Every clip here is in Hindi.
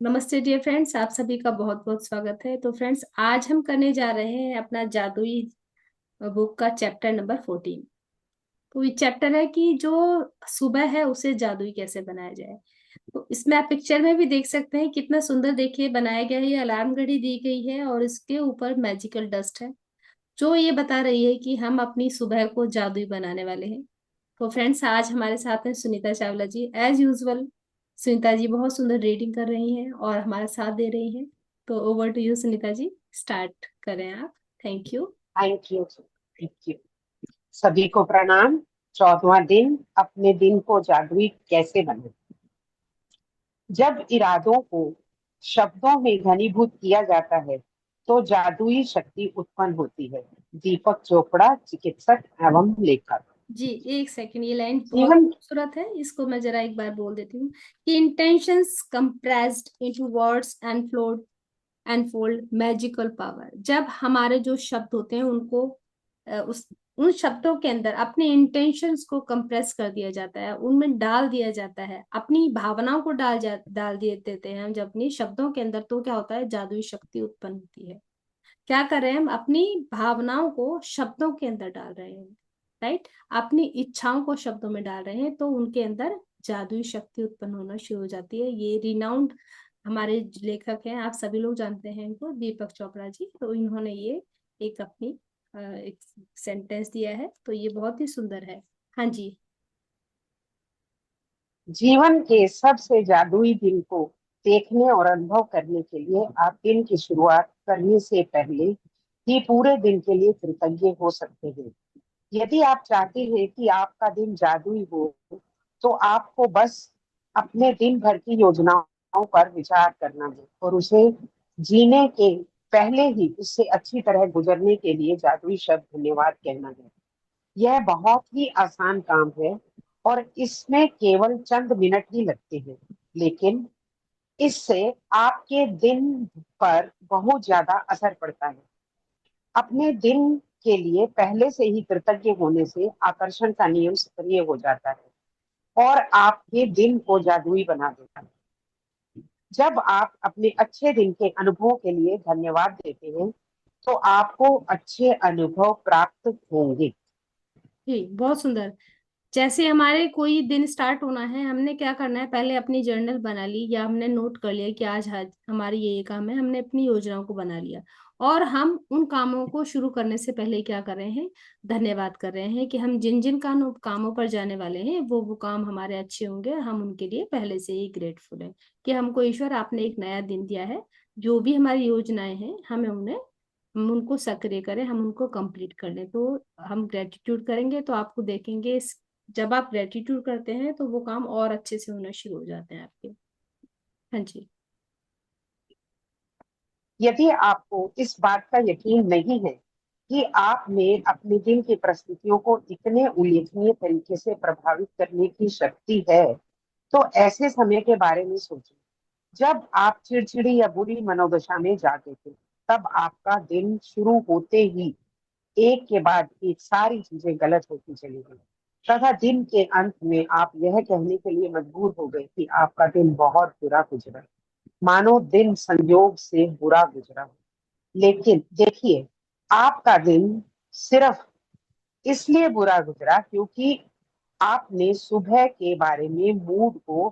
नमस्ते डियर फ्रेंड्स, आप सभी का बहुत बहुत स्वागत है। तो फ्रेंड्स, आज हम करने जा रहे हैं अपना जादुई बुक का चैप्टर नंबर 14। तो ये चैप्टर है कि जो सुबह है उसे जादुई कैसे बनाया जाए। तो इसमें आप पिक्चर में भी देख सकते हैं कितना सुंदर देखिए बनाया गया है। ये अलार्म घड़ी दी गई है और इसके ऊपर मैजिकल डस्ट है जो ये बता रही है कि हम अपनी सुबह को जादुई बनाने वाले हैं। तो फ्रेंड्स, आज हमारे साथ हैं सुनीता चावला जी एज यूजुअल। सुनीता जी बहुत सुंदर रीडिंग कर रही हैं और हमारा साथ दे रही हैं। तो over to you Sunita ji, start करें आप। Thank you. Thank you. सभी को प्रणाम। 14वां दिन, अपने दिन को जादुई कैसे बने। जब इरादों को शब्दों में घनीभूत किया जाता है तो जादुई शक्ति उत्पन्न होती है। दीपक चोपड़ा, चिकित्सक एवं लेखक। जी, एक सेकंड, ये लाइन बहुत जीवन खूबसूरत है, इसको मैं जरा एक बार बोल देती हूँ कि intentions compressed into words and flowed and fold magical power. जब हमारे जो शब्द होते हैं उनको उस उन शब्दों के अंदर अपने इंटेंशंस को कंप्रेस कर दिया जाता है, उनमें डाल दिया जाता है, अपनी भावनाओं को डाल दिए देते हैं हम जब अपनी शब्दों के अंदर, तो क्या होता है, जादुई शक्ति उत्पन्न होती है। क्या कर रहे हैं हम, अपनी भावनाओं को शब्दों के अंदर डाल रहे हैं, राइट। अपनी इच्छाओं को शब्दों में डाल रहे हैं तो उनके अंदर जादुई शक्ति उत्पन्न होना शुरू हो जाती है। ये रिनाउंड हमारे लेखक हैं, आप सभी लोग जानते हैं इनको, दीपक चोपड़ा जी। तो इन्होंने ये एक अपनी एक सेंटेंस दिया है, तो ये बहुत ही सुंदर है। हाँ जी। जीवन के सबसे जादुई दिन को देखने और अनुभव करने के लिए आप दिन की शुरुआत करने से पहले ही पूरे दिन के लिए कृतज्ञ हो सकते हैं। यदि आप चाहते हैं कि आपका दिन जादुई हो, तो आपको बस अपने दिन भर की योजनाओं पर विचार करना है और उसे जीने के पहले ही उससे अच्छी तरह गुजरने के लिए जादुई शब्द धन्यवाद कहना है। यह बहुत ही आसान काम है और इसमें केवल चंद मिनट ही लगते हैं, लेकिन इससे आपके दिन पर बहुत ज्यादा असर पड़ता है। अपने दिन के लिए पहले से ही कृतज्ञ होने से आकर्षण का नियम सक्रिय हो जाता है और आपके दिन को जादुई बना देता है। जब आप अपने अच्छे दिन के अनुभवों के लिए धन्यवाद देते हैं तो आपको अच्छे अनुभव प्राप्त होंगे। जी, बहुत सुंदर। जैसे हमारे कोई दिन स्टार्ट होना है, हमने क्या करना है, पहले अपनी जर्नल बना ली या हमने नोट कर लिया कि आज हमारी ये काम है, हमने अपनी योजनाओं को बना लिया। और हम उन कामों को शुरू करने से पहले क्या कर रहे हैं, धन्यवाद कर रहे हैं कि हम जिन जिन कामों पर जाने वाले हैं वो काम हमारे अच्छे होंगे। हम उनके लिए पहले से ही ग्रेटफुल हैं कि हमको ईश्वर आपने एक नया दिन दिया है। जो भी हमारी योजनाएं हैं हमें उन्हें, हम उनको सक्रिय करें, हम उनको कंप्लीट कर लें। तो हम ग्रेटिट्यूड करेंगे तो आपको देखेंगे जब आप ग्रेटिट्यूड करते हैं तो वो काम और अच्छे से होना शुरू हो जाते हैं आपके। हाँ जी। यदि आपको इस बात का यकीन नहीं है कि आप में अपने दिन की परिस्थितियों को इतने उल्लेखनीय तरीके से प्रभावित करने की शक्ति है, तो ऐसे समय के बारे में सोचिए जब आप चिड़चिड़ी या बुरी मनोदशा में जाते थे। तब आपका दिन शुरू होते ही एक के बाद एक सारी चीजें गलत होती चली गई तथा दिन के अंत में आप यह कहने के लिए मजबूर हो गए कि आपका दिन बहुत बुरा गुजरा, मानो दिन संयोग से बुरा गुजरा हो। लेकिन देखिए, आपका दिन सिर्फ इसलिए बुरा गुजरा क्योंकि आपने सुबह के बारे में मूड को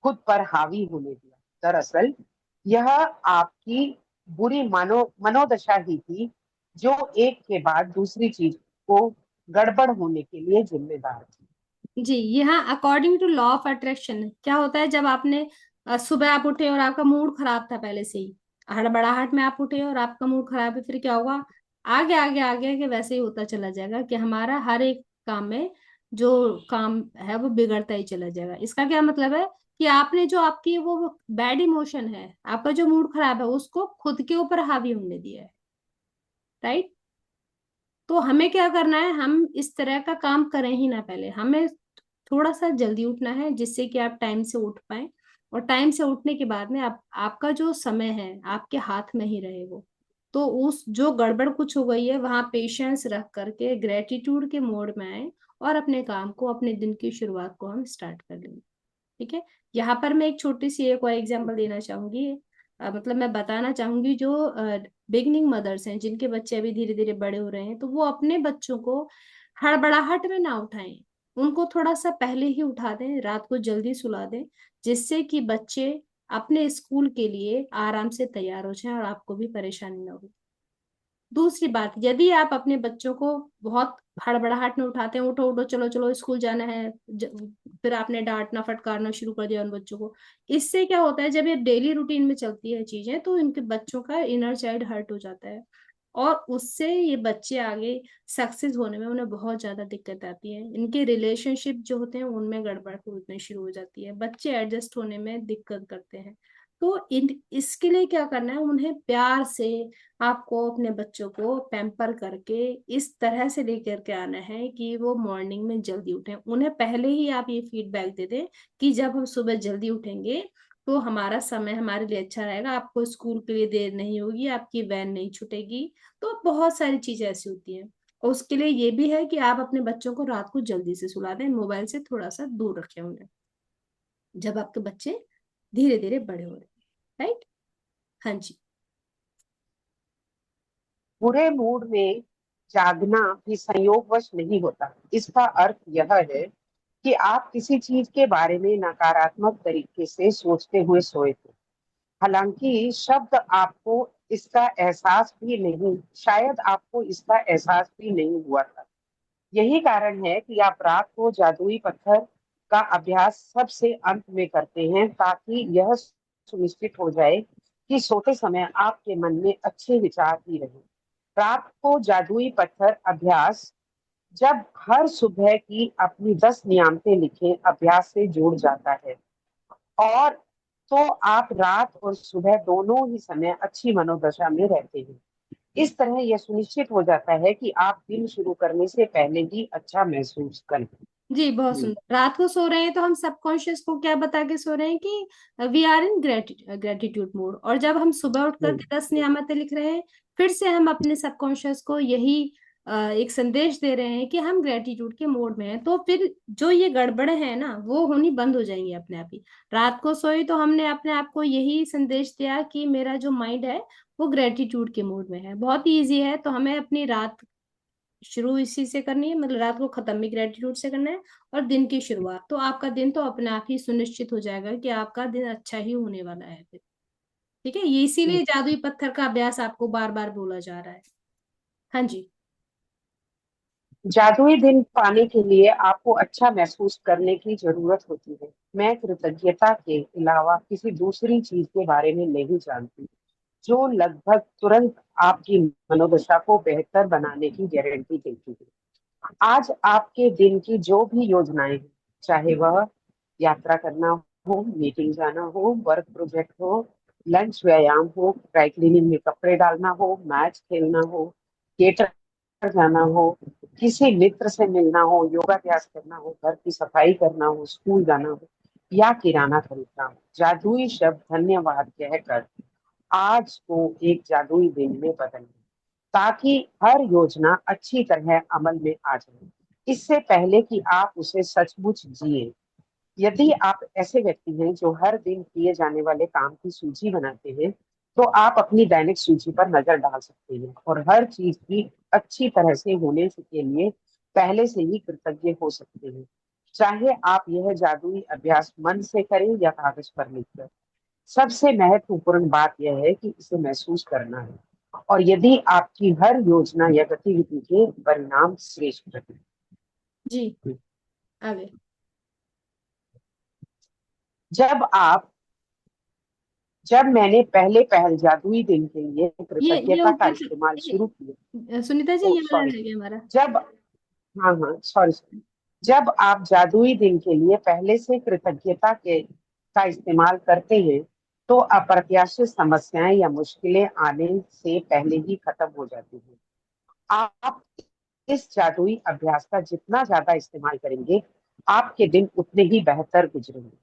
खुद पर हावी होने दिया। दरअसल यह आपकी बुरी मनोदशा ही थी जो एक के बाद दूसरी चीज को गड़बड़ होने के लिए जिम्मेदार थी। जी, यहाँ according to law of attraction क्या होता है, जब आपने सुबह आप उठे और आपका मूड खराब था पहले से ही, हड़बड़ाहट में आप उठे और आपका मूड खराब है, फिर क्या होगा, आगे आगे आगे आगे वैसे ही होता चला जाएगा कि हमारा हर एक काम में जो काम है वो बिगड़ता ही चला जाएगा। इसका क्या मतलब है कि आपने जो आपकी वो बैड इमोशन है, आपका जो मूड खराब है, उसको खुद के ऊपर हावी होने दिया है, राइट। तो हमें क्या करना है, हम इस तरह का काम करें ही ना, पहले हमें थोड़ा सा जल्दी उठना है जिससे कि आप टाइम से उठ पाए। और टाइम से उठने के बाद में आपका जो समय है आपके हाथ में ही रहे वो। तो उस जो गड़बड़ कुछ हो गई है वहां पेशेंस रख करके ग्रेटिट्यूड के मोड में आए और अपने काम को, अपने दिन की शुरुआत को हम स्टार्ट कर लेंगे। ठीक है। यहाँ पर मैं एक छोटी सी एक और एग्जांपल देना चाहूंगी। मतलब मैं बताना चाहूंगी, जो बिगनिंग मदर्स हैं जिनके बच्चे अभी धीरे धीरे बड़े हो रहे हैं, तो वो अपने बच्चों को हड़बड़ाहट में ना उठाएं। उनको थोड़ा सा पहले ही उठा दें, रात को जल्दी सुला दें, जिससे कि बच्चे अपने स्कूल के लिए आराम से तैयार हो जाएं और आपको भी परेशानी ना हो। दूसरी बात, यदि आप अपने बच्चों को बहुत हड़बड़ाहट में उठाते हैं, उठो उठो चलो चलो स्कूल जाना है, फिर आपने डांटना फटकारना शुरू कर दिया उन बच्चों को, इससे क्या होता है, जब ये डेली रूटीन में चलती है चीजें, तो इनके बच्चों का इनर चाइल्ड हर्ट हो जाता है, और उससे ये बच्चे आगे सक्सेस होने में उन्हें बहुत ज्यादा दिक्कत आती है। इनके रिलेशनशिप जो होते हैं उनमें गड़बड़ होने शुरू हो जाती है, बच्चे एडजस्ट होने में दिक्कत करते हैं। तो इन इसके लिए क्या करना है, उन्हें प्यार से आपको अपने बच्चों को पैम्पर करके इस तरह से लेकर के आना है कि वो मॉर्निंग में जल्दी उठें। उन्हें पहले ही आप ये फीडबैक दे दें कि जब हम सुबह जल्दी उठेंगे तो हमारा समय हमारे लिए अच्छा रहेगा, आपको स्कूल के लिए देर नहीं होगी, आपकी वैन नहीं छूटेगी। तो बहुत सारी चीजें ऐसी होती हैं। और उसके लिए ये भी है कि आप अपने बच्चों को रात को जल्दी से सुला दें, मोबाइल से थोड़ा सा दूर रखें उन्हें, जब आपके बच्चे धीरे धीरे बड़े हो रहे हैं। राइट। हाँ जी। बुरे मूड में जागना भी संयोगवश नहीं होता। इसका अर्थ यह है कि आप किसी चीज के बारे में नकारात्मक तरीके से सोचते हुए सोए थे। हालांकि शब्द आपको इसका एहसास भी नहीं शायद आपको इसका एहसास भी नहीं हुआ था। यही कारण है कि आप रात को जादुई पत्थर का अभ्यास सबसे अंत में करते हैं, ताकि यह सुनिश्चित हो जाए कि सोते समय आपके मन में अच्छे विचार ही रहे। रात को जादुई पत्थर अभ्यास जब हर सुबह की अपनी 10 नियामतें लिखे अभ्यास से जुड़ जाता है, और तो आप रात और सुबह दोनों ही समय अच्छी मनोदशा में रहते हैं। इस तरह यह सुनिश्चित हो जाता है कि आप दिन शुरू करने से पहले ही अच्छा महसूस करें। जी बहुत सुंदर। रात को सो रहे हैं तो हम सबकॉन्शियस को क्या बता के सो रहे हैं कि we are in gratitude mode, और जब हम सुबह उठ करके 10 नियामतें लिख रहे हैं, फिर से हम अपने सबकॉन्शियस को यही एक संदेश दे रहे हैं कि हम ग्रेटिट्यूड के मोड में हैं। तो फिर जो ये गड़बड़े हैं ना, वो होनी बंद हो जाएंगी अपने आप ही। रात को सोए तो हमने अपने आप को यही संदेश दिया कि मेरा जो माइंड है वो ग्रेटिट्यूड के मोड में है। बहुत ही ईजी है। तो हमें अपनी रात शुरू इसी से करनी है, मतलब रात को खत्म भी ग्रेटिट्यूड से करना है, और दिन की शुरुआत तो आपका दिन तो अपने आप ही सुनिश्चित हो जाएगा कि आपका दिन अच्छा ही होने वाला है फिर। ठीक है, ये इसीलिए जादुई पत्थर का अभ्यास आपको बार बार बोला जा रहा है। हाँ जी। जादुई दिन पाने के लिए आपको अच्छा महसूस करने की जरूरत होती है। मैं कृतज्ञता के अलावा किसी दूसरी चीज के बारे में नहीं जानती जो लगभग तुरंत आपकी मनोदशा को बेहतर बनाने की गारंटी देती है। आज आपके दिन की जो भी योजनाएं हैं, चाहे वह यात्रा करना हो, मीटिंग जाना हो, वर्क प्रोजेक्ट हो, लंच व्यायाम हो, ड्राई क्लीनिंग में कपड़े डालना हो, मैच खेलना हो, थिएटर जाना हो, किसी मित्र से मिलना हो, योगाभ्यास करना हो, घर की सफाई करना हो, स्कूल जाना हो या किराना खरीदना हो, जादुई शब्द धन्यवाद कहकर आज को एक जादुई दिन में बदलें, ताकि हर योजना अच्छी तरह अमल में आ जाए, इससे पहले कि आप उसे सचमुच जिए। यदि आप ऐसे व्यक्ति हैं जो हर दिन किए जाने वाले काम की सूची बनाते हैं, तो आप अपनी दैनिक सूची पर नजर डाल सकते हैं और हर चीज की अच्छी तरह से होने के लिए पहले से ही कृतज्ञ हो सकते हैं। चाहे आप यह जादुई अभ्यास मन से करें या कागज पर लिखकर, सबसे महत्वपूर्ण बात यह है कि इसे महसूस करना है, और यदि आपकी हर योजना या गतिविधि के परिणाम श्रेष्ठ रहे। जी आगे। जब आप जब मैंने पहल जादुई दिन के लिए ये कृतज्ञता का ऊपर इस्तेमाल शुरू किया। सुनीता जी, ओ ये वाला सॉरी। रह गया हमारा। जब हाँ हाँ सॉरी सॉरी। जब आप जादुई दिन के लिए पहले से कृतज्ञता के का इस्तेमाल करते हैं, तो अप्रत्याशित समस्याएं या मुश्किलें आने से पहले ही खत्म हो जाती हैं। आप इस जादुई अभ्यास का जितना ज्यादा इस्तेमाल करेंगे, आपके दिन उतने ही बेहतर गुजरेंगे।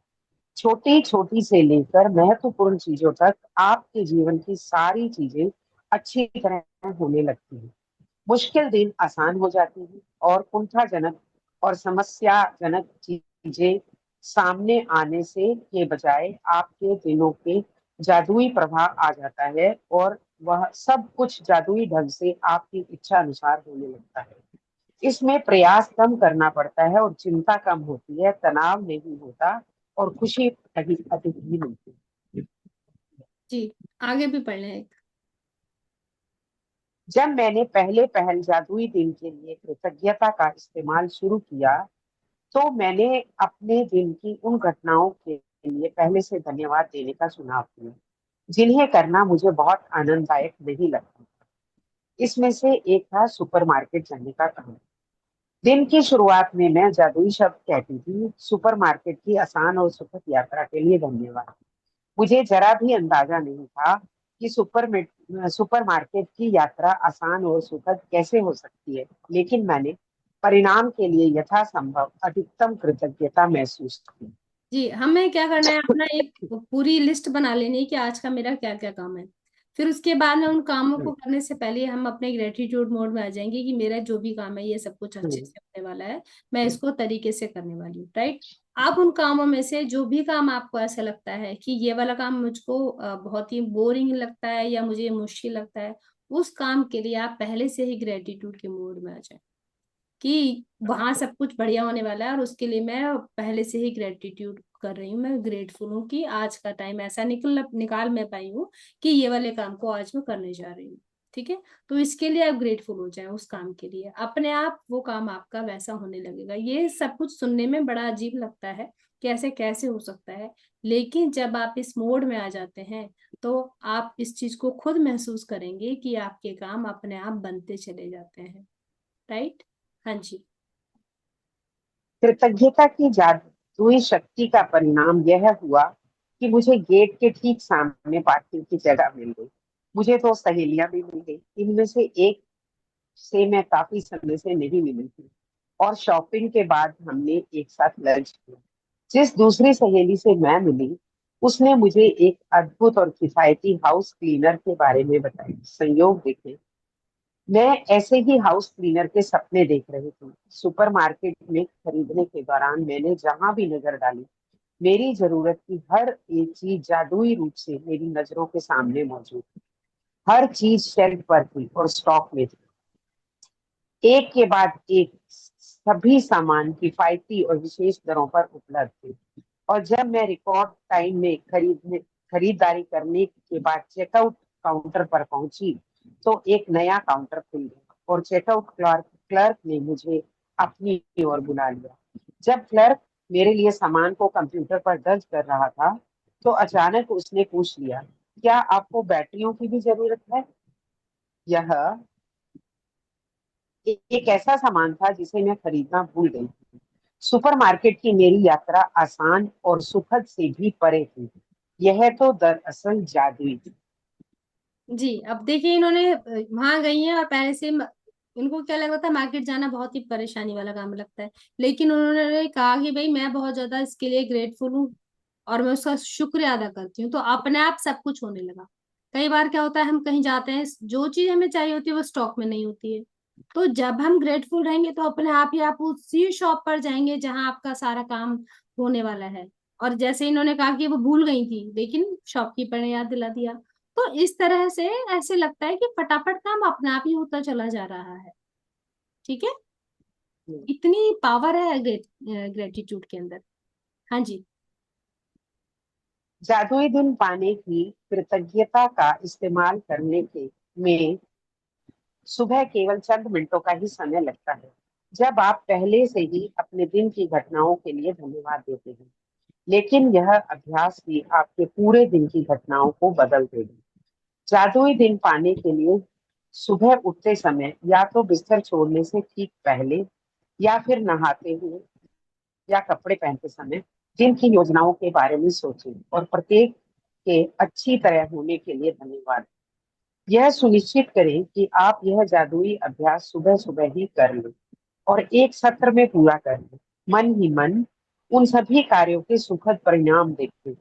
छोटी छोटी से लेकर महत्वपूर्ण चीजों तक आपके जीवन की सारी चीजें अच्छी तरह होने लगती हैं। मुश्किल दिन आसान हो जाती हैं और कुंठाजनक और समस्याजनक चीजें सामने आने से के बजाय आपके दिलों के जादुई प्रभाव आ जाता है और वह सब कुछ जादुई ढंग से आपकी इच्छा अनुसार होने लगता है। इसमें प्रयास कम करना पड़ता है और चिंता कम होती है, तनाव नहीं होता और खुशी अधिक अधिक भी मिलती है। जी, आगे भी पढ़ लें। जब मैंने पहले पहल जादुई दिन के लिए कृतज्ञता का इस्तेमाल शुरू किया, तो मैंने अपने दिन की उन घटनाओं के लिए पहले से धन्यवाद देने का चुनाव किया जिन्हें करना मुझे बहुत आनंददायक नहीं लगता। इसमें से एक था सुपरमार्केट जाने का काम। दिन की शुरुआत में मैं जादुई शब्द कहती थी, सुपरमार्केट की आसान और सुखद यात्रा के लिए धन्यवाद। मुझे जरा भी अंदाजा नहीं था कि सुपरमार्केट की यात्रा आसान और सुखद कैसे हो सकती है, लेकिन मैंने परिणाम के लिए यथासंभव अधिकतम कृतज्ञता महसूस की। जी, हमें क्या करना है, अपना एक पूरी लिस्ट बना लेनी है कि आज का मेरा क्या क्या काम है। फिर उसके बाद में उन कामों को करने से पहले हम अपने ग्रेटिट्यूड मोड में आ जाएंगे कि मेरा जो भी काम है ये सब कुछ अच्छे से होने वाला है, मैं इसको तरीके से करने वाली हूँ, राइट। आप उन कामों में से जो भी काम आपको ऐसा लगता है कि ये वाला काम मुझको बहुत ही बोरिंग लगता है या मुझे मुश्किल लगता है, उस काम के लिए आप पहले से ही ग्रेटिट्यूड के मोड में आ जाए कि वहां सब कुछ बढ़िया होने वाला है और उसके लिए मैं पहले से ही ग्रेटिट्यूड कर रही हूँ, मैं ग्रेटफुल हूँ कि आज का टाइम ऐसा निकाल मैं पाई हूँ कि ये वाले काम को आज मैं करने जा रही हूँ। ठीक है, तो इसके लिए आप ग्रेटफुल हो जाए उस काम के लिए, अपने आप वो काम आपका वैसा होने लगेगा। ये सब कुछ सुनने में बड़ा अजीब लगता है कि ऐसे कैसे हो सकता है, लेकिन जब आप इस मोड में आ जाते हैं तो आप इस चीज को खुद महसूस करेंगे कि आपके काम अपने आप बनते चले जाते हैं, राइट। हाँ जी। कृतज्ञता की जादुई शक्ति का परिणाम यह हुआ कि मुझे गेट के ठीक सामने पार्किंग की जगह मिल गई। मुझे तो सहेलियां भी मिल गई। इनमें से एक से मैं काफी समय से नहीं मिली थी और शॉपिंग के बाद हमने एक साथ लंच किया। जिस दूसरी सहेली से मैं मिली, उसने मुझे एक अद्भुत और किफायती हाउस क्लीनर के बारे में बताया। संयोग देखें, मैं ऐसे ही हाउस क्लीनर के सपने देख रही थी। सुपरमार्केट में खरीदने के दौरान मैंने जहां भी नजर डाली, मेरी जरूरत की हर एक चीज जादुई रूप से मेरी नजरों के सामने मौजूद थी। हर चीज शेल्फ पर थी और स्टॉक में थी, एक के बाद एक। सभी सामान किफायती और विशेष दरों पर उपलब्ध थे। और जब मैं रिकॉर्ड टाइम में खरीदारी करने के बाद चेकआउट काउंटर पर पहुंची, तो एक नया काउंटर खुल गया और चेकआउट क्लर्क ने मुझे अपनी ओर बुला लिया। जब क्लर्क मेरे लिए सामान को कंप्यूटर पर दर्ज कर रहा था, तो अचानक उसने पूछ लिया, क्या आपको बैटरियों की भी जरूरत है? यह एक ऐसा सामान था जिसे मैं खरीदना भूल गई थी। सुपरमार्केट की मेरी यात्रा आसान और सुखद से भी परे थी। यह तो दरअसल जादुई थी। जी, अब देखिए, इन्होंने वहां गई हैं और पहले से इनको क्या लग रहा था, मार्केट जाना बहुत ही परेशानी वाला काम लगता है, लेकिन उन्होंने कहा कि भाई मैं बहुत ज्यादा इसके लिए ग्रेटफुल हूँ और मैं उसका शुक्र अदा करती हूँ, तो अपने आप सब कुछ होने लगा। कई बार क्या होता है, हम कहीं जाते हैं, जो चीज हमें चाहिए होती है वो स्टॉक में नहीं होती है, तो जब हम ग्रेटफुल रहेंगे तो अपने आप ही आप उसी शॉप पर जाएंगे जहां आपका सारा काम होने वाला है। और जैसे इन्होंने कहा कि वो भूल गई थी, लेकिन शॉपकीपर ने याद दिला दिया। तो इस तरह से ऐसे लगता है कि फटाफट काम अपने आप ही होता चला जा रहा है। ठीक है, इतनी पावर है ग्रेटिट्यूड के अंदर। हाँ जी। जादुई दिन पाने की कृतज्ञता का इस्तेमाल करने के में सुबह केवल चंद मिनटों का ही समय लगता है, जब आप पहले से ही अपने दिन की घटनाओं के लिए धन्यवाद देते हैं। लेकिन यह अभ्यास भी आपके पूरे दिन की घटनाओं को बदल देगा। जादुई दिन पाने के लिए सुबह उठते समय या तो बिस्तर छोड़ने से ठीक पहले या फिर नहाते हुए या कपड़े पहनते समय दिन की योजनाओं के बारे में सोचें और प्रत्येक के अच्छी तरह होने के लिए धन्यवाद। यह सुनिश्चित करें कि आप यह जादुई अभ्यास सुबह सुबह ही कर लें और एक सत्र में पूरा कर लें। मन ही मन उन सभी कार्यों के सुखद परिणाम देखें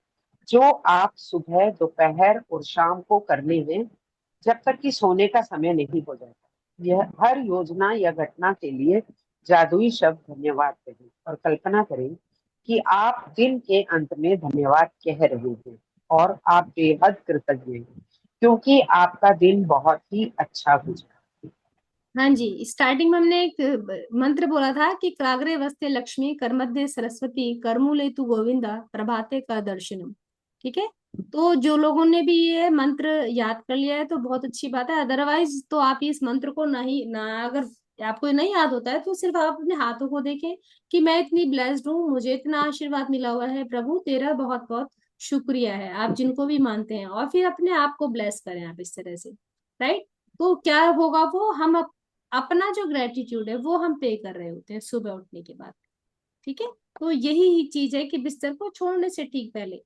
जो आप सुबह, दोपहर और शाम को करने हैं, जब तक कि सोने का समय नहीं हो जाता। यह हर योजना या घटना के लिए जादुई शब्द धन्यवाद करें और कल्पना करें कि आप दिन के अंत में धन्यवाद कह रहे हैं और आप बेहद कृतज्ञ हैं क्योंकि आपका दिन बहुत ही अच्छा गुजरा। हाँ जी, स्टार्टिंग में हमने एक मंत्र बोला था कि क्राग्रे वस्ते लक्ष्मी करमध्ये सरस्वती करमूले तु गोविंदा प्रभाते का दर्शनम। ठीक है, तो जो लोगों ने भी ये मंत्र याद कर लिया है तो बहुत अच्छी बात है। अदरवाइज तो आप इस मंत्र को नहीं ना, अगर आपको नहीं याद होता है तो सिर्फ आप अपने हाथों को देखें कि मैं इतनी ब्लेस्ड हूँ, मुझे इतना आशीर्वाद मिला हुआ है, प्रभु तेरा बहुत बहुत शुक्रिया है, आप जिनको भी मानते हैं, और फिर अपने आप को ब्लेस करें आप इस तरह से। राइट, तो क्या होगा, वो हम अपना जो ग्रेटिट्यूड है वो हम पे कर रहे होते हैं सुबह उठने के बाद। ठीक है, तो यही ही चीज है कि बिस्तर को छोड़ने से ठीक पहले,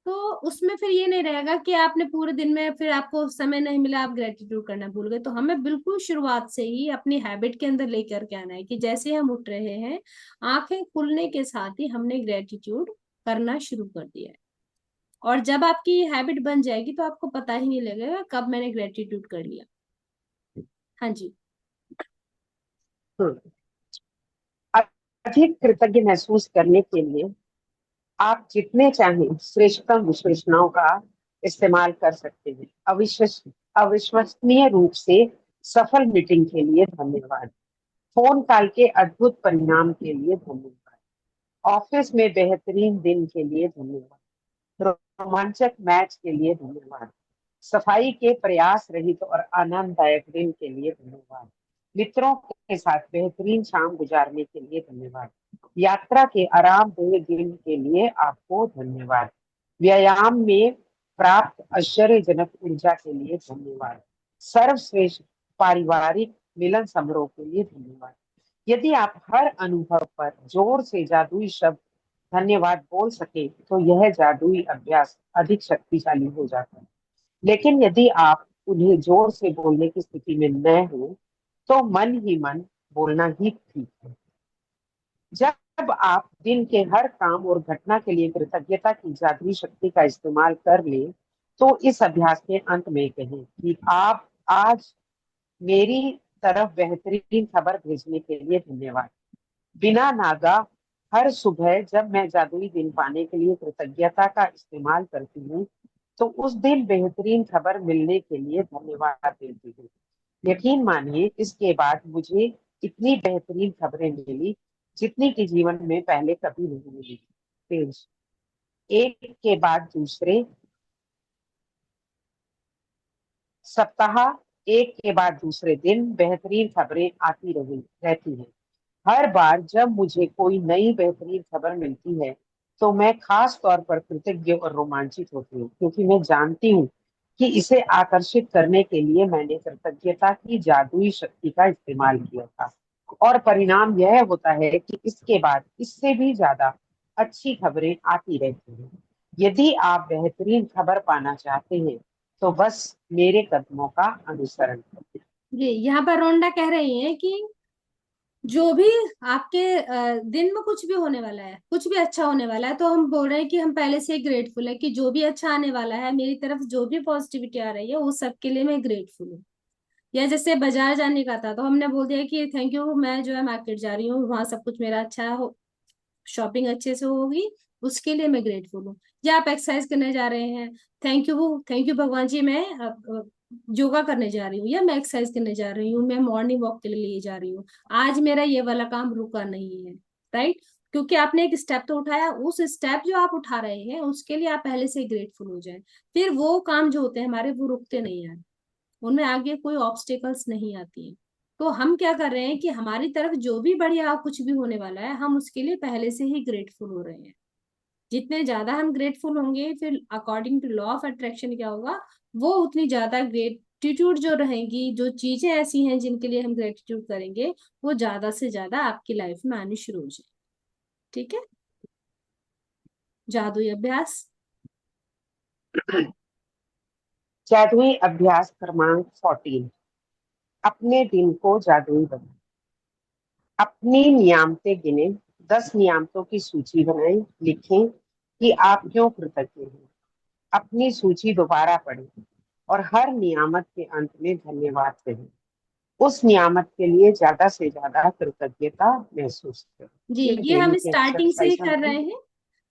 तो उसमें फिर ये नहीं रहेगा कि आपने पूरे दिन में फिर आपको समय नहीं मिला, आप ग्रेटिट्यूड करना भूल गए। तो हमें बिल्कुल शुरुआत से ही अपनी हैबिट के अंदर लेकर के आना है कि जैसे हम उठ रहे हैं, आंखें खुलने के साथ ही हमने ग्रेटिट्यूड करना शुरू कर दिया है। और जब आपकी हैबिट बन जाएगी तो आपको पता ही नहीं लगेगा कब मैंने ग्रेटिट्यूड कर लिया। हाँ जी। हम्म, अधिक कृतज्ञ महसूस करने के लिए आप जितने चाहें श्रेष्ठतम विशेषणाओं का इस्तेमाल कर सकते हैं। अविश्वसनीय रूप से सफल मीटिंग के लिए धन्यवाद। फोन कॉल के अद्भुत परिणाम के लिए धन्यवाद। ऑफिस में बेहतरीन दिन के लिए धन्यवाद। रोमांचक मैच के लिए धन्यवाद। सफाई के प्रयास रहित और आनंददायक दिन के लिए धन्यवाद। मित्रों के साथ बेहतरीन शाम गुजारने के लिए धन्यवाद। यात्रा के आरामदेह दिन के लिए आपको धन्यवाद। व्यायाम में प्राप्त आश्चर्यजनक ऊर्जा के लिए धन्यवाद। सर्वश्रेष्ठ पारिवारिक मिलन समारोह के लिए धन्यवाद। यदि आप हर अनुभव पर जोर से जादुई शब्द धन्यवाद बोल सके तो यह जादुई अभ्यास अधिक शक्तिशाली हो जाता है। लेकिन यदि आप उन्हें जोर से बोलने की स्थिति में न हो तो मन ही मन बोलना ही ठीक है। जब आप दिन के हर काम और घटना के लिए कृतज्ञता की जादुई शक्ति का इस्तेमाल कर ले तो इस अभ्यास के अंत में कहें कि आप आज मेरी तरफ बेहतरीन खबर भेजने के लिए धन्यवाद। बिना नागा हर सुबह जब मैं जादुई दिन पाने के लिए कृतज्ञता का इस्तेमाल करती हूँ तो उस दिन बेहतरीन खबर मिलने के लिए धन्यवाद देती हूँ। यकीन मानिए इसके बाद मुझे इतनी बेहतरीन खबरें मिली जितनी कि जीवन में पहले कभी नहीं मिली। पेज एक के बाद दूसरे सप्ताह एक के बाद दूसरे दिन बेहतरीन खबरें आती रही रहती हैं। हर बार जब मुझे कोई नई बेहतरीन खबर मिलती है तो मैं खास तौर पर कृतज्ञ और रोमांचित होती हूँ क्योंकि मैं जानती हूँ कि इसे आकर्षित करने के लिए मैंने कृतज्ञता की जादुई शक्ति का इस्तेमाल किया था। और परिणाम यह होता है कि इसके बाद इससे भी ज्यादा अच्छी खबरें आती रहती हैं। यदि आप बेहतरीन खबर पाना चाहते हैं तो बस मेरे कदमों का अनुसरण करें। जी, यहाँ पर रोंडा कह रही है कि जो भी आपके दिन में कुछ भी होने वाला है, कुछ भी अच्छा होने वाला है, तो हम बोल रहे हैं कि हम पहले से ग्रेटफुल है कि जो भी अच्छा आने वाला है मेरी तरफ, जो भी पॉजिटिविटी आ रही है उस सब के लिए मैं ग्रेटफुल हूँ। या जैसे बाजार जाने का था तो हमने बोल दिया कि थैंक यू, मैं जो है मार्केट जा रही हूँ, वहां सब कुछ मेरा अच्छा हो, शॉपिंग अच्छे से होगी, उसके लिए मैं ग्रेटफुल हूँ। या आप एक्सरसाइज करने जा रहे हैं, थैंक यू भगवान जी, मैं योगा करने जा रही हूँ, या मैं एक्सरसाइज करने जा रही हूँ, मैं मॉर्निंग वॉक के लिए जा रही हूँ, आज मेरा ये वाला काम रुका नहीं है। राइट, क्योंकि आपने एक स्टेप तो उठाया, उस स्टेप जो आप उठा रहे हैं उसके लिए आप पहले से ग्रेटफुल हो जाए, फिर वो काम जो होते हैं हमारे वो रुकते नहीं हैं, उनमें आगे कोई ऑब्स्टेकल्स नहीं आती हैं। तो हम क्या कर रहे हैं कि हमारी तरफ जो भी बढ़िया कुछ भी होने वाला है हम उसके लिए पहले से ही ग्रेटफुल हो रहे हैं। जितने ज्यादा हम ग्रेटफुल होंगे, फिर according to law of attraction क्या होगा, वो उतनी ज्यादा ग्रेटिट्यूड जो रहेगी, जो चीजें ऐसी हैं जिनके लिए हम ग्रेटिट्यूड करेंगे, वो ज्यादा से ज्यादा आपकी लाइफ में आनी शुरू हो जाए। ठीक है, जादुई अभ्यास। जादुई अभ्यास क्रमांक 14। अपने दिन को जादुई बनाएं। अपनी नियामतें गिने। 10 नियामतों की सूची बनाएं। लिखें कि आप क्यों कृतज्ञ हैं। अपनी सूची दोबारा पढ़ें और हर नियामत के अंत में धन्यवाद कहें। उस नियामत के लिए ज्यादा से ज्यादा कृतज्ञता महसूस करें। जी, ये ये हम डेली की स्टार्टिंग से ही एक्सरसाइज कर हमें। रहे हैं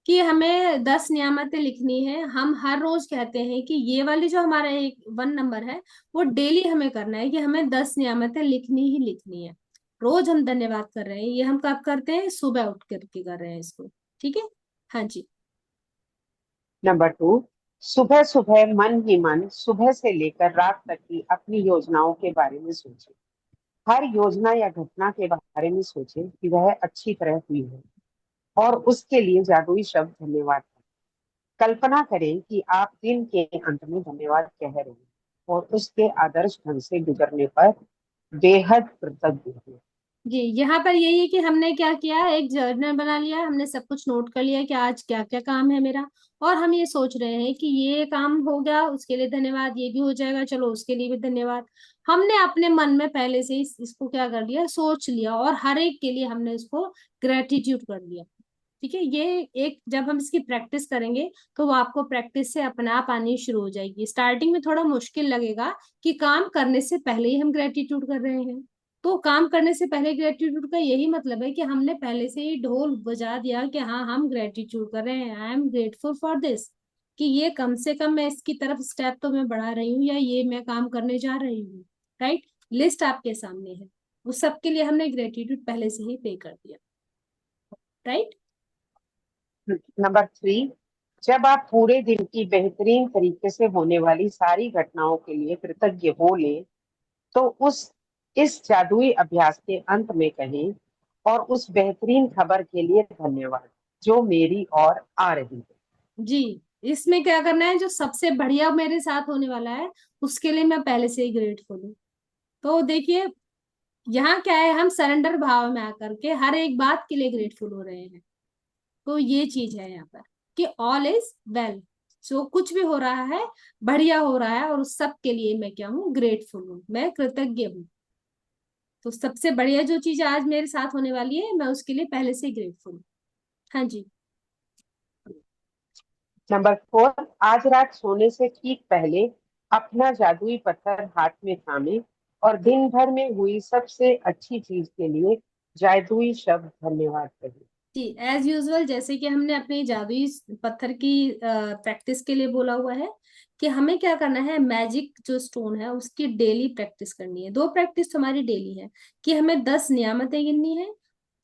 कि हमें 10 नियामतें लिखनी है। हम हर रोज कहते हैं कि ये वाली जो हमारा एक 1 नंबर है, वो डेली हमें करना है कि हमें 10 नियामतें लिखनी ही लिखनी है। रोज हम धन्यवाद कर रहे हैं, ये हम कब करते हैं? सुबह उठ करके कर रहे हैं इसको। ठीक है। हाँ जी। नंबर 2, सुबह सुबह मन ही मन सुबह से लेकर रात तक की अपनी योजनाओं के बारे में सोचें। हर योजना या घटना के बारे में सोचें कि वह अच्छी तरह हुई है, और उसके लिए जादुई शब्द धन्यवाद है। कल्पना करें कि आप दिन के अंत में धन्यवाद कह रहे हैं और उसके आदर्श ढंग से गुजरने पर बेहद कृतज्ञ हैं। जी, यहाँ पर यही है कि हमने क्या किया, एक जर्नल बना लिया, हमने सब कुछ नोट कर लिया कि आज क्या क्या काम है मेरा। और हम ये सोच रहे हैं कि ये काम हो गया, उसके लिए धन्यवाद, ये भी हो जाएगा, चलो उसके लिए भी धन्यवाद। हमने अपने मन में पहले से ही इसको क्या कर लिया, सोच लिया, और हर एक के लिए हमने इसको ग्रेटिट्यूड कर लिया। ठीक है। ये एक जब हम इसकी प्रैक्टिस करेंगे तो वो आपको प्रैक्टिस से अपने आप आनी शुरू हो जाएगी। स्टार्टिंग में थोड़ा मुश्किल लगेगा कि काम करने से पहले ही हम ग्रेटिट्यूड कर रहे हैं। तो काम करने से पहले ग्रेटिट्यूड का यही मतलब है कि हमने पहले से ही ढोल बजा दिया कि हाँ, हम ग्रेटिट्यूड कर रहे हैं, I am grateful for this, कि ये कम से कम मैं इसकी तरफ स्टेप तो मैं बढ़ा रही हूँ, या ये मैं काम करने जा रही हूँ। राइट। लिस्ट आपके सामने है, उस सब के लिए हमने ग्रेटिट्यूड पहले से ही पे कर दिया। राइट। नंबर 3, जब आप पूरे दिन की बेहतरीन तरीके से होने वाली सारी घटनाओं के लिए कृतज्ञ हो लें, तो उस इस जादुई अभ्यास के अंत में कहें, और उस बेहतरीन खबर के लिए धन्यवाद जो मेरी ओर आ रही है। जी, इसमें क्या करना है, जो सबसे बढ़िया मेरे साथ होने वाला है उसके लिए मैं पहले से ही ग्रेटफुल हूँ। तो देखिए, यहाँ क्या है, हम सरेंडर भाव में आकर के हर एक बात के लिए ग्रेटफुल हो रहे हैं। तो ये चीज है यहाँ पर कि ऑल इज वेल, जो कुछ भी हो रहा है बढ़िया हो रहा है, और उस सब के लिए मैं क्या हूँ, ग्रेटफुल हूँ, मैं कृतज्ञ हूँ। तो सबसे बढ़िया जो चीज आज मेरे साथ होने वाली है, मैं उसके लिए पहले से ग्रेटफुल हूँ। हाँ जी। नंबर 4, आज रात सोने से ठीक पहले अपना जादुई पत्थर हाथ में थामे और दिन भर में हुई सबसे अच्छी चीज के लिए जादुई शब्द धन्यवाद कहें। जी, एज यूजुअल, जैसे कि हमने अपनी जादुई पत्थर की प्रैक्टिस के लिए बोला हुआ है कि हमें क्या करना है, मैजिक जो स्टोन है उसकी डेली प्रैक्टिस करनी है। 2 प्रैक्टिस हमारी डेली है कि हमें 10 नियामतें गिननी है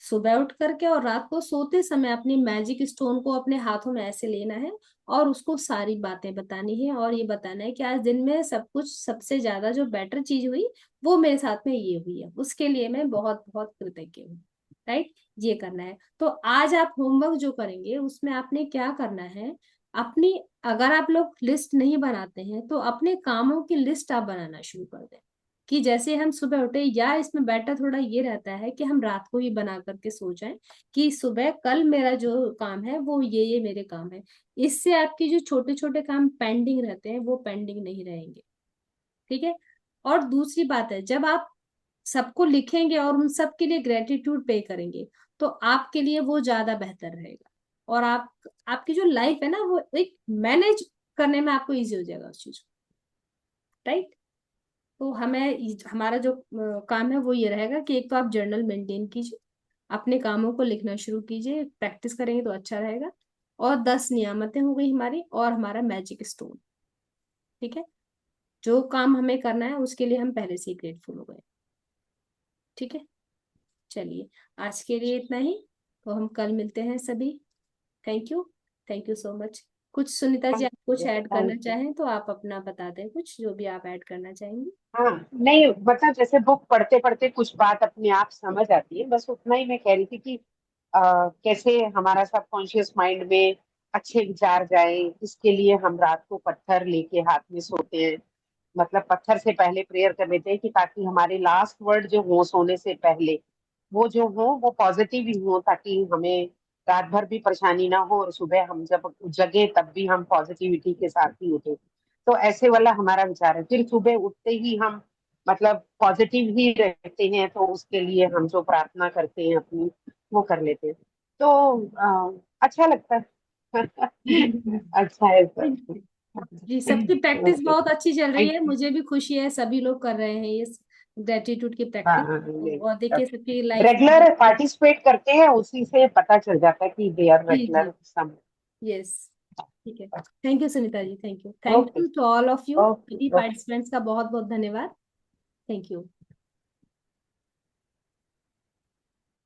सुबह उठ करके, और रात को सोते समय अपनी मैजिक स्टोन को अपने हाथों में ऐसे लेना है और उसको सारी बातें बतानी है, और ये बताना है कि आज दिन में सब कुछ सबसे ज्यादा जो बेटर चीज हुई वो मेरे साथ में ये हुई है, उसके लिए मैं बहुत बहुत कृतज्ञ हूँ। राइट। ये करना है। तो आज आप होमवर्क जो करेंगे उसमें आपने क्या करना है, अपनी, अगर आप लोग लिस्ट नहीं बनाते हैं तो अपने कामों की लिस्ट आप बनाना शुरू कर दें। कि जैसे हम सुबह उठे, या इसमें बेटर थोड़ा ये रहता है कि हम रात को ही बना करके सो जाएं कि सुबह कल मेरा जो काम है वो ये मेरे काम है। इससे आपके जो छोटे छोटे काम पेंडिंग रहते हैं वो पेंडिंग नहीं रहेंगे। ठीक है। और दूसरी बात है, जब आप सबको लिखेंगे और उन सब के लिए ग्रेटिट्यूड पे करेंगे तो आपके लिए वो ज्यादा बेहतर रहेगा, और आप, आपकी जो लाइफ है ना वो एक मैनेज करने में आपको इजी हो जाएगा उस चीज को। राइट। तो हमारा जो काम है वो ये रहेगा कि एक तो आप जर्नल मेंटेन कीजिए, अपने कामों को लिखना शुरू कीजिए, प्रैक्टिस करेंगे तो अच्छा रहेगा। और 10 नियामतें हो गई हमारी, और हमारा मैजिक स्टोन। ठीक है। जो काम हमें करना है उसके लिए हम पहले से ही ग्रेटफुल हो गए। ठीक है। चलिए, आज के लिए इतना ही। तो हम कल मिलते हैं सभी। Thank you. Thank you so much. कुछ सुनीता जी, आप कुछ ऐड करना थैंक यू। चाहें तो आप अपना बता दें, कुछ जो भी आप ऐड करना चाहेंगी। हाँ, नहीं मतलब जैसे बुक पढ़ते पढ़ते कुछ बात अपने आप समझ आती है, बस उतना ही मैं कह रही थी कि कैसे हमारा सबकॉन्शियस माइंड में अच्छे विचार जाए, इसके लिए हम रात को पत्थर लेके हाथ में सोते हैं। मतलब पत्थर से पहले प्रेयर कर लेते हैं कि ताकि हमारे लास्ट वर्ड जो हो सोने से पहले, वो जो हो वो पॉजिटिव ही हो, ताकि हमें रात भर भी परेशानी ना हो और सुबह हम जब जगे तब भी हम पॉजिटिविटी के साथ ही उठे। तो ऐसे वाला हमारा विचार है। फिर सुबह उठते ही हम मतलब पॉजिटिव ही रहते हैं, तो उसके लिए हम जो प्रार्थना करते हैं अपनी, वो कर लेते हैं। तो अच्छा लगता है। अच्छा है सर। जी, सबकी प्रैक्टिस ओके, बहुत अच्छी चल रही थैंक है, यू। मुझे भी खुशी है, सभी लोग कर रहे हैं ये। ग्रेटिट्यूड की हाँ प्रैक्टिस। और देखिए सबकी लाइफ रेगुलर पार्टिसिपेट करते हैं, उसी से पता चल जाता है कि दे आर जी जी, रेगुलर सम। यस, ठीक है। Thank you Sunita ji, thank okay you to all of you, okay सभी ओके। पार्टिसिपेंट्स का बहुत बहुत धन्यवाद। Thank you.